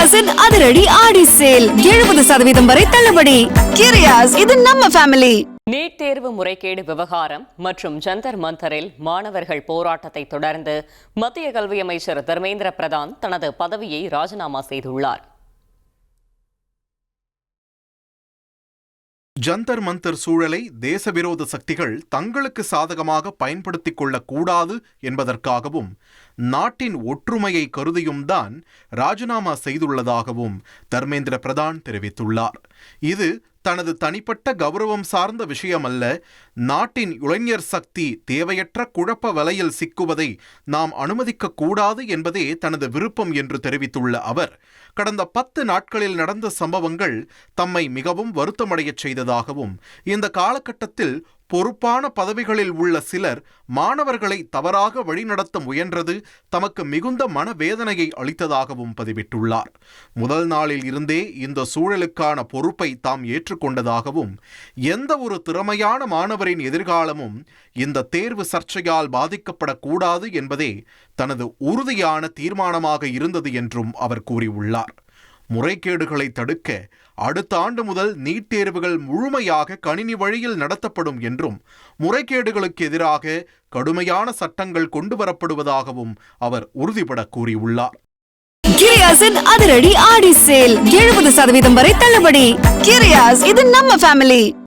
கிரியாஸின் அதிரடி ஆடி சேல் 70% வரை தள்ளுபடி. கிரியாஸ், இது நம்ம ஃபேமிலி. நீட் தேர்வு முறைகேடு விவகாரம் மற்றும் ஜந்தர் மந்தரில் மாணவர்கள் போராட்டத்தை தொடர்ந்து மத்திய கல்வி அமைச்சர் தர்மேந்திர பிரதான் தனது பதவியை ராஜினாமா செய்துள்ளார். ஜந்தர் மந்தர் சூழலை தேசவிரோத சக்திகள் தங்களுக்கு சாதகமாக பயன்படுத்திக் கொள்ளக்கூடாது என்பதற்காகவும் நாட்டின் ஒற்றுமையை கருதியும் தான் ராஜினாமா செய்துள்ளதாகவும் தர்மேந்திர பிரதான் தெரிவித்துள்ளார். இது தனது தனிப்பட்ட கௌரவம் சார்ந்த விஷயமல்ல, நாட்டின் இளைஞர் சக்தி தேவையற்ற குழப்ப வலையில் சிக்குவதை நாம் அனுமதிக்க கூடாது என்பதே தனது விருப்பம் என்று தெரிவித்துள்ள அவர், கடந்த 10 நாட்களில் நடந்த சம்பவங்கள் தம்மை மிகவும் வருத்தமடையச் செய்ததாகவும், இந்த காலகட்டத்தில் பொறுப்பான பதவிகளில் உள்ள சிலர் மாணவர்களை தவறாக வழிநடத்த முயன்றது தமக்கு மிகுந்த மனவேதனையை அளித்ததாகவும் பதிவிட்டுள்ளார். முதல் நாளில் இருந்தே இந்த சூழலுக்கான பொறுப்பை தாம் ஏற்றுக்கொண்டதாகவும், எந்த ஒரு திறமையான மாணவரின் எதிர்காலமும் இந்த தேர்வு சர்ச்சையால் பாதிக்கப்படக்கூடாது என்பதே தனது உறுதியான தீர்மானமாக இருந்தது என்றும் அவர் கூறியுள்ளார். முறைகேடுகளை தடுக்க அடுத்த ஆண்டு முதல் நீட் தேர்வுகள் முழுமையாக கணினி வழியில் நடத்தப்படும் என்றும், முறைகேடுகளுக்கு எதிராக கடுமையான சட்டங்கள் கொண்டுவரப்படுவதாகவும் அவர் உறுதிபட கூறியுள்ளார். கிரியாஸின் அதிரடி ஆடி சேல் 70% வரை தள்ளுபடி. கிரியாஸ், இது நம்ம ஃபேமிலி.